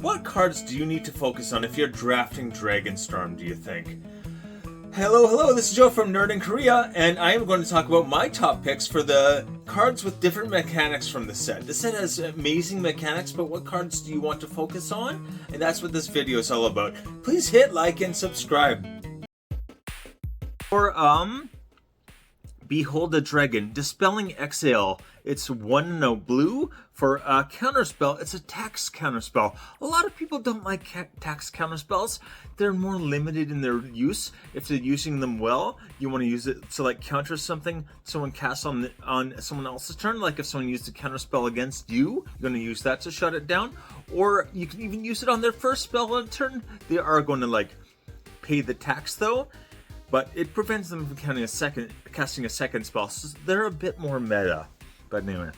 What cards do you need to focus on if you're drafting Dragonstorm, do you think? Hello, this is Joe from Nerd in Korea, and I am going to talk about my top picks for the cards with different mechanics from the set. The set has amazing mechanics, but what cards do you want to focus on? And that's what this video is all about. Please hit like and subscribe. For, Behold the Dragon, Dispelling Exhale. It's 1 blue. For Counterspell, it's a tax counterspell. A lot of people don't like tax counterspells. They're more limited in their use. If they're using them well, you want to use it to like counter something someone casts on someone else's turn. Like if someone used a counterspell against you, you're going to use that to shut it down. Or you can even use it on their first spell on turn. They are going to like pay the tax though. But it prevents them from casting a second spell, so they're a bit more meta. But anyway.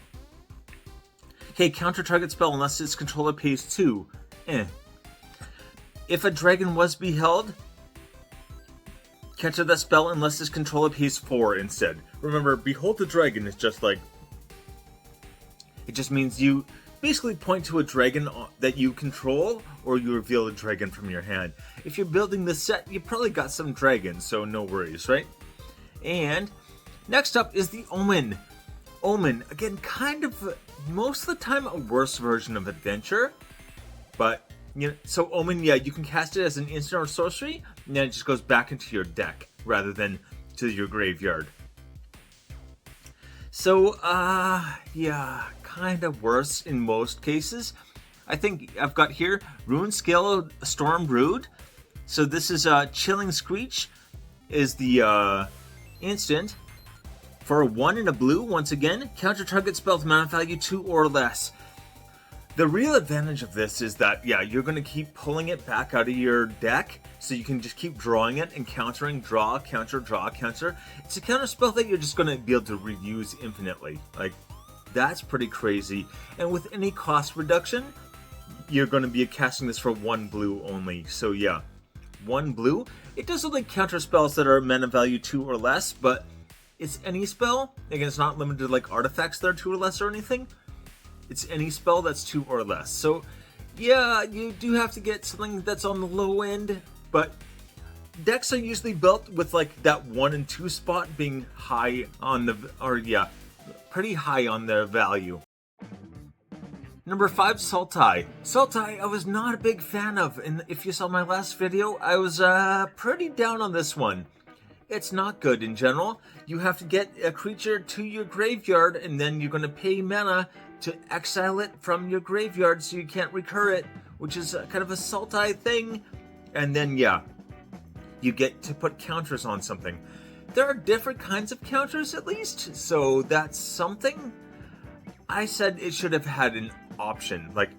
Okay, counter target spell unless its controller pays 2. If a dragon was beheld, counter that spell unless its controller pays 4 instead. Remember, behold the dragon is just like... It just means you basically point to a dragon that you control, or you reveal a dragon from your hand. If you're building this set, you probably got some dragons, so no worries, right? And next up is the Omen. Omen, again, kind of, most of the time, a worse version of Adventure. But, you know, so Omen, yeah, you can cast it as an instant or sorcery, and then it just goes back into your deck, rather than to your graveyard. So, yeah, kind of worse in most cases. I think I've got here Rune Scale Storm Brood. So this is Chilling Screech is the instant. For a 1 and a blue, once again, counter target spell with mana value 2 or less. The real advantage of this is that, yeah, you're going to keep pulling it back out of your deck, so you can just keep drawing it and countering, draw, counter. It's a counter spell that you're just going to be able to reuse infinitely. Like, that's pretty crazy. And with any cost reduction, you're going to be casting this for 1 blue only. So yeah, 1 blue. It does look like counter spells that are mana value 2 or less, but it's any spell. Again, it's not limited to like artifacts that are 2 or less or anything. It's any spell that's 2 or less. So yeah, you do have to get something that's on the low end, but decks are usually built with like that 1 and 2 spot being high on the, or yeah, pretty high on their value. Number 5, Sultai. Sultai, I was not a big fan of, and if you saw my last video, I was pretty down on this one. It's not good in general. You have to get a creature to your graveyard, and then you're going to pay mana to exile it from your graveyard so you can't recur it, which is kind of a Sultai thing. And then, yeah, you get to put counters on something. There are different kinds of counters, at least, so that's something. I said it should have had an option, like,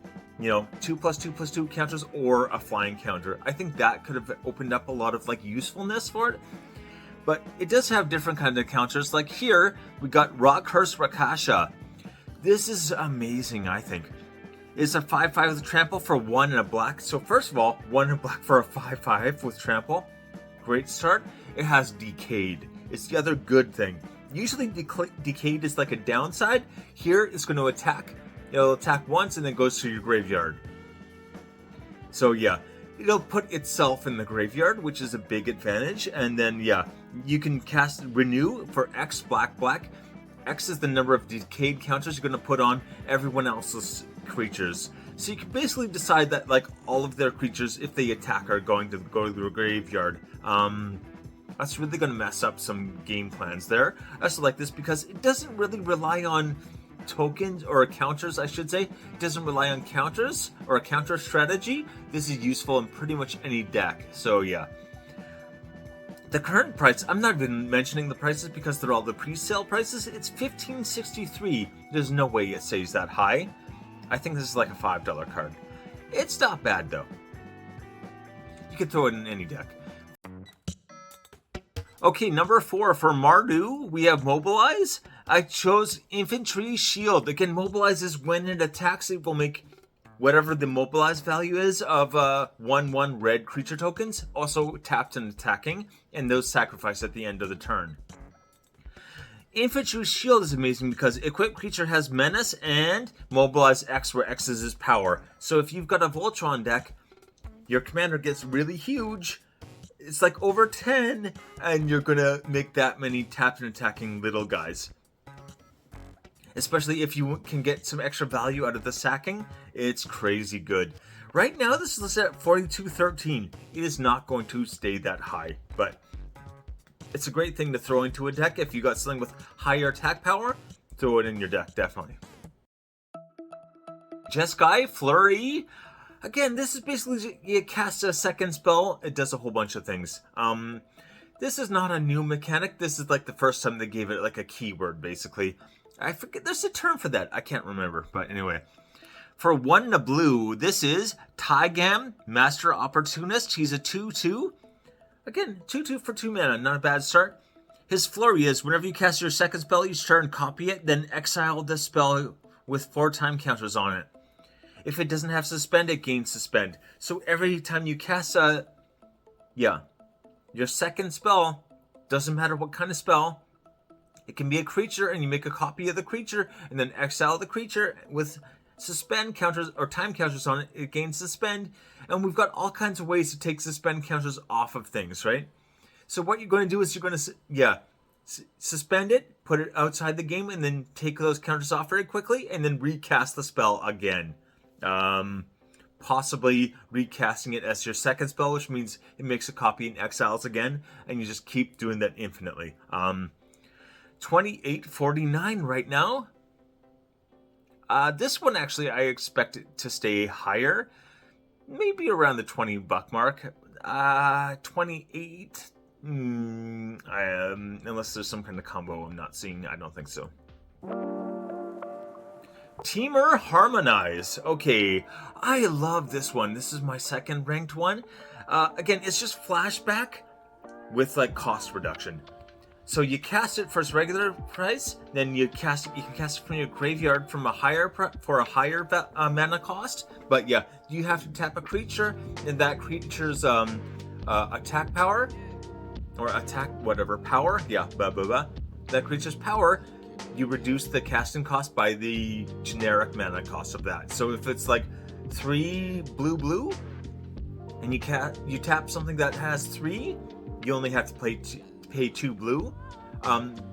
you know, 2+2+2 counters or a flying counter. I think that could have opened up a lot of, like, usefulness for it. But it does have different kinds of counters. Like here, we got Rockhurst Rakasha. This is amazing, I think. It's a 5/5 with trample for 1 and a black. So first of all, 1 and a black for a 5/5 with trample. Great start. It has Decayed. It's the other good thing. Usually Decayed is like a downside. Here it's going to attack. It'll attack once and then goes to your graveyard. So yeah, it'll put itself in the graveyard, which is a big advantage. And then yeah, you can cast Renew for X black. X is the number of Decayed counters you're going to put on everyone else's creatures. So you can basically decide that like all of their creatures, if they attack, are going to go to the graveyard. That's really going to mess up some game plans there. I also like this because it doesn't really rely on tokens or counters, I should say. It doesn't rely on counters or a counter strategy. This is useful in pretty much any deck. So yeah. The current price, I'm not even mentioning the prices because they're all the pre-sale prices. It's $15.63. There's no way it stays that high. I think this is like a $5 card. It's not bad though. You can throw it in any deck. Okay, number 4 for Mardu, we have Mobilize. I chose Infantry Shield. Again, Mobilize is when it attacks, it will make whatever the Mobilize value is of 1/1 red creature tokens, also tapped and attacking, and those sacrifice at the end of the turn. Infantry Shield is amazing because equipped creature has Menace and Mobilize X, where X is his power. So if you've got a Voltron deck, your commander gets really huge. It's like over 10, and you're gonna make that many tapped and attacking little guys. Especially if you can get some extra value out of the sacking, it's crazy good. Right now, this is listed at 4213. It is not going to stay that high, but it's a great thing to throw into a deck. If you got something with higher attack power, throw it in your deck, definitely. Jeskai, Flurry. Again, this is basically, you cast a second spell, it does a whole bunch of things. This is not a new mechanic. This is like the first time they gave it like a keyword, basically. I forget, there's a term for that. I can't remember, but anyway. For 1 and a blue, this is Taigam, Master Opportunist. He's a 2/2. Again, 2/2 for 2 mana, not a bad start. His Flurry is, whenever you cast your second spell each turn, copy it, then exile the spell with 4 time counters on it. If it doesn't have Suspend, it gains Suspend. So every time you cast your second spell, doesn't matter what kind of spell, it can be a creature, and you make a copy of the creature, and then exile the creature with Suspend counters or time counters on it. It gains Suspend, and we've got all kinds of ways to take Suspend counters off of things, right? So what you're going to do is you're going to, suspend it, put it outside the game, and then take those counters off very quickly, and then recast the spell again. Possibly recasting it as your second spell, which means it makes a copy and exiles again, and you just keep doing that infinitely. 2849 right now. This one, actually, I expect it to stay higher. Maybe around the $20 mark. 28. Unless there's some kind of combo I'm not seeing. I don't think so. Temur Harmonize. Okay, I love this one. This is my second ranked one. Again, it's just flashback with like cost reduction. So you cast it for its regular price, then you can cast it from your graveyard from a higher mana cost. But yeah, you have to tap a creature, and that creature's attack power or attack whatever power, that creature's power, you reduce the casting cost by the generic mana cost of that. So if it's like 3 blue, and you tap something that has 3, you only have to pay 2 blue.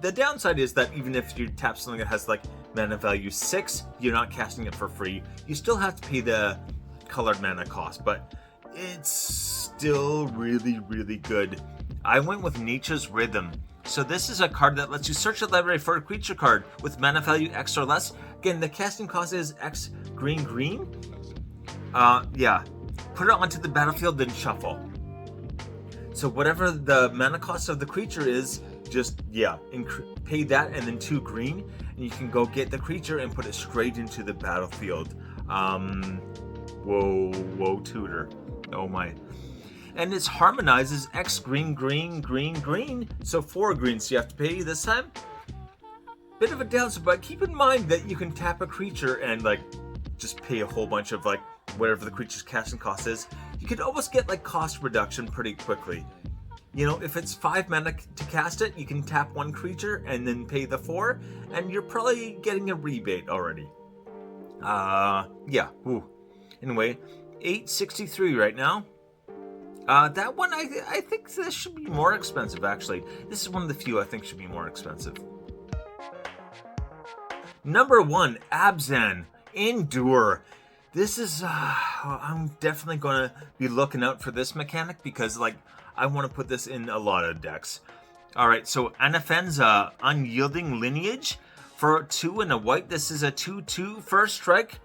The downside is that even if you tap something that has like mana value 6, you're not casting it for free. You still have to pay the colored mana cost, but it's still really, really good. I went with Nature's Rhythm. So this is a card that lets you search the library for a creature card with mana value X or less. Again, the casting cost is X green. Put it onto the battlefield, then shuffle. So whatever the mana cost of the creature is, just, pay that and then 2 green, and you can go get the creature and put it straight into the battlefield. Whoa, tutor. Oh my. And it's Harmonizes X green. So 4 greens you have to pay this time. Bit of a downside, but keep in mind that you can tap a creature and like just pay a whole bunch of like whatever the creature's casting cost is. You could almost get like cost reduction pretty quickly. You know, if it's 5 mana to cast it, you can tap 1 creature and then pay the 4, and you're probably getting a rebate already. Anyway, 863 right now. That one, I think this should be more expensive, actually. This is one of the few I think should be more expensive. Number 1, Abzan, Endure. This is, I'm definitely going to be looking out for this mechanic because, like, I want to put this in a lot of decks. Alright, so Anafenza, Unyielding Lineage. For 2 and a white, this is a 2/2 first strike,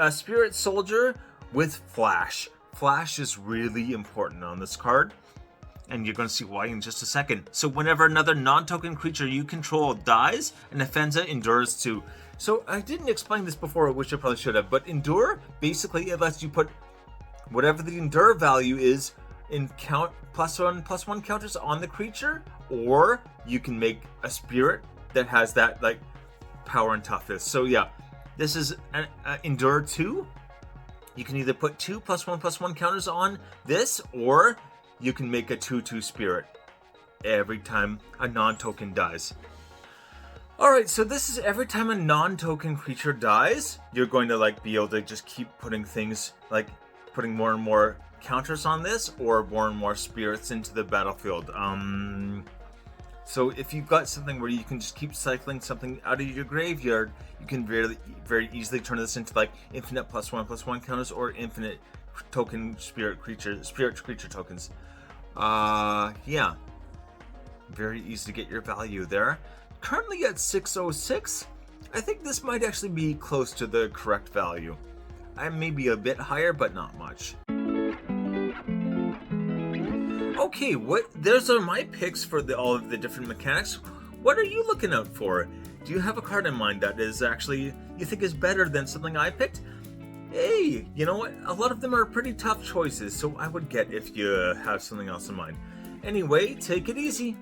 Spirit Soldier with Flash. Flash is really important on this card, and you're going to see why in just a second. So whenever another non-token creature you control dies, Anafenza endures 2. So I didn't explain this before, which I probably should have, but Endure, basically it lets you put whatever the Endure value is in count +1/+1 counters on the creature, or you can make a spirit that has that like power and toughness. So yeah, this is an Endure 2. You can either put 2 +1/+1 counters on this, or you can make a 2/2 spirit every time a non-token dies. Alright, so this is every time a non-token creature dies, you're going to like be able to just keep putting things, like putting more and more counters on this, or more and more spirits into the battlefield. So if you've got something where you can just keep cycling something out of your graveyard, you can very easily turn this into like infinite +1/+1 counters, or infinite token spirit creature tokens. Yeah. Very easy to get your value there. Currently at 606, I think this might actually be close to the correct value. I may be a bit higher, but not much. Okay, those are my picks for all of the different mechanics. What are you looking out for? Do you have a card in mind that is actually, you think is better than something I picked? Hey, you know what? A lot of them are pretty tough choices, so I would get if you have something else in mind. Anyway, take it easy.